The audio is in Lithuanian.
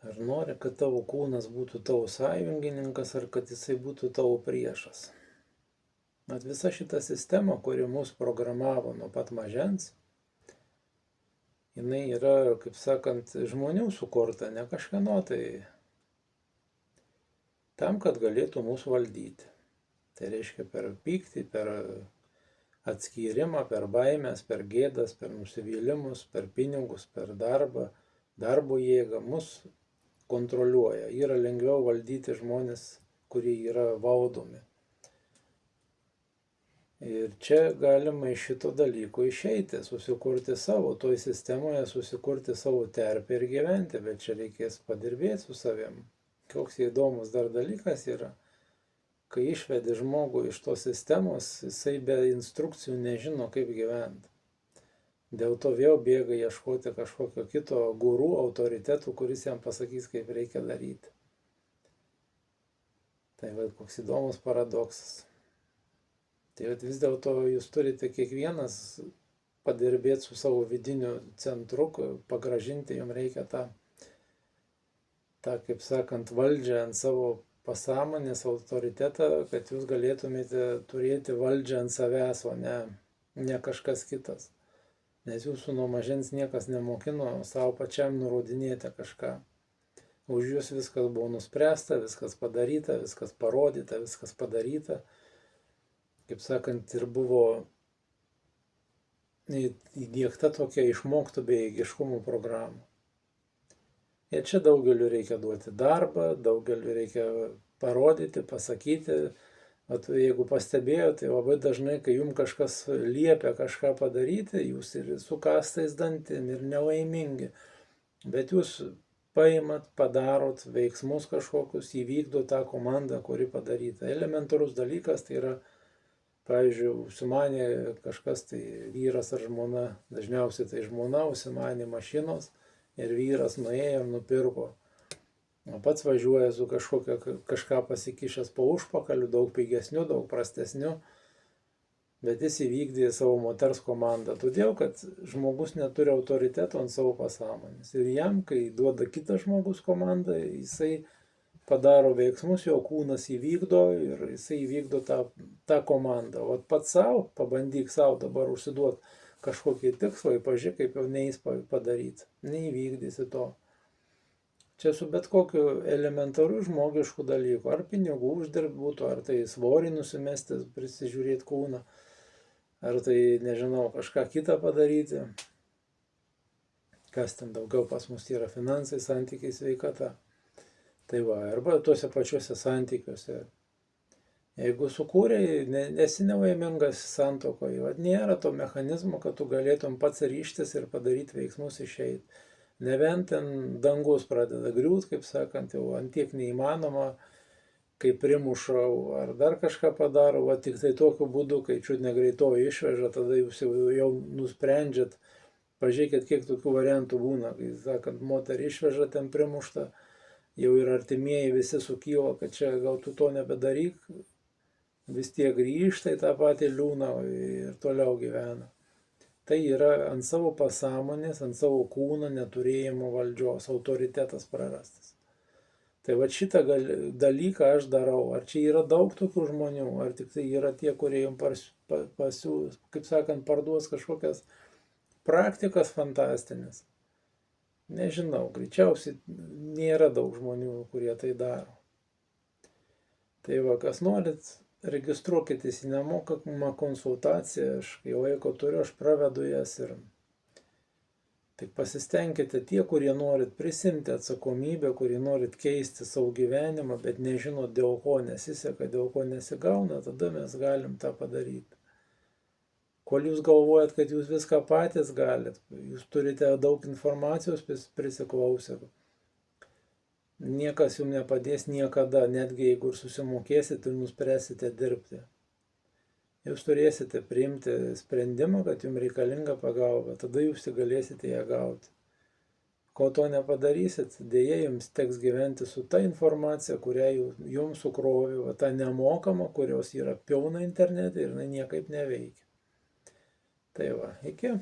Ar nori, kad tavo kūnas būtų tavo sąjungininkas, ar kad jisai būtų tavo priešas? Mat visa šita sistema, kuri mus programavo nuo pat mažens, jinai yra, kaip sakant, žmonių sukurta, ne kažkieno, tai tam, kad galėtų mus valdyti. Tai reiškia per pyktį, per atskyrimą, per baimės, per gėdas, per nusivylimus, per pinigus, per darbą, darbo jėgą mus kontroliuoja. Yra lengviau valdyti žmonės, kurie yra valdomi. Ir čia galima iš šito dalyko išeiti, susikurti savo, toj sistemoje susikurti savo terpę ir gyventi, bet čia reikės padirbėti su savim. Koks įdomus dar dalykas yra, kai išvedi žmogų iš tos sistemos, jisai be instrukcijų nežino, kaip gyventi. Dėl to vėl bėga ieškoti kažkokio kito gurų, autoritetų, kuris jam pasakys, kaip reikia daryti. Tai koks įdomus paradoksas. Tai vis dėlto jūs turite kiekvienas padirbėti su savo vidiniu centru, pagražinti, jums reikia tą, kaip sakant, valdžią ant savo pasąmonės, autoritetą, kad jūs galėtumėte turėti valdžią ant savęs, o ne kažkas kitas. Nes jūsų nuo mažens niekas nemokino savo pačiam nurodinėti kažką. Už jūs viskas buvo nuspręsta, viskas padaryta, viskas parodyta, viskas padaryta. Kaip sakant, ir buvo įdiegta tokia išmoktų bejėgiškumų programa. Ir čia daugeliu reikia duoti darbą, daugeliu reikia parodyti, pasakyti. Vat jeigu pastebėjote, tai labai dažnai, kai jums kažkas liepia kažką padaryti, jūs ir su kastais dantim ir nelaimingi. Bet jūs paimat, padarot veiksmus kažkokius, įvykdo tą komandą, kuri padaryta. Elementarus dalykas tai yra, pavyzdžiui, užsimanė kažkas, tai vyras ar žmona, dažniausiai tai žmona užsimanė mašinos ir vyras nuėjo ir nupirko. O pats važiuoja su kažką pasikišęs po užpakaliu, daug pigesniu, daug prastesniu, bet jis įvykdė savo moters komandą, todėl kad žmogus neturi autoriteto ant savo pasąmonės. Ir jam, kai duoda kitas žmogus komandą, jisai padaro veiksmus, jo kūnas įvykdo ir jisai įvykdo tą komandą. O pats savo, pabandyk savo dabar užsiduoti kažkokį tikslą, pažiūrėk, kaip jau neįs padaryti, neįvykdysi to. Čia su bet kokiu elementaru žmogišku dalyku, ar pinigų uždirbti būtų, ar tai svorį nusimesti, prisižiūrėti kūną, ar tai, nežinau, kažką kitą padaryti. Kas ten daugiau pas mus yra finansai, santykiai, sveikata. Tai va, arba tuose pačiuose santykiuose. Jeigu sukūrei, esi nelaimingas santuokoje, nėra to mechanizmo, kad tu galėtum pats ryžtis ir padaryti veiksmus išeiti. Nebent ten dangus pradeda griūt, kaip sakant, jau antiek neįmanoma, kai primušau ar dar kažką padaro, va tik tai tokiu būdu, kai čiut negreitoji išveža, tada jūs jau nusprendžiat, pažiūrėkit, kiek tokių variantų būna, kai, sakant, moterį išveža ten primuštą, jau ir artimieji visi sukyla, kad čia gal tu to nebedaryk, vis tiek grįžta į tą patį liūną ir toliau gyvena. Tai yra ant savo pasąmonės, ant savo kūno neturėjimo valdžios, autoritetas prarastas. Tai va šitą dalyką aš darau. Ar čia yra daug tokių žmonių, ar tik tai yra tie, kurie jums pasiūlys, kaip sakant, parduos kažkokias praktikas fantastinės. Nežinau, greičiausiai nėra daug žmonių, kurie tai daro. Tai va, kas norit, registruokitės į nemokamą konsultaciją, aš kai laiko turiu, aš pravedu jas ir tik pasistengkite tie, kurie norit prisimti atsakomybę, kurie norit keisti savo gyvenimą, bet nežinot, dėl ko nesiseka, dėl ko nesigauna, tada mes galim tą padaryti. Kol jūs galvojat, kad jūs viską patys galit, jūs turite daug informacijos prisiklausę, niekas jums nepadės niekada, netgi jeigu ir susimokėsite ir nuspręsite dirbti. Jūs turėsite priimti sprendimą, kad jums reikalinga pagalba, tada jūs galėsite ją gauti. Kol to nepadarysit, dėja jums teks gyventi su ta informacija, kurią jums sukroviu, ta nemokama, kurios yra pilna internete ir jinai niekaip neveikia. Tai va, iki.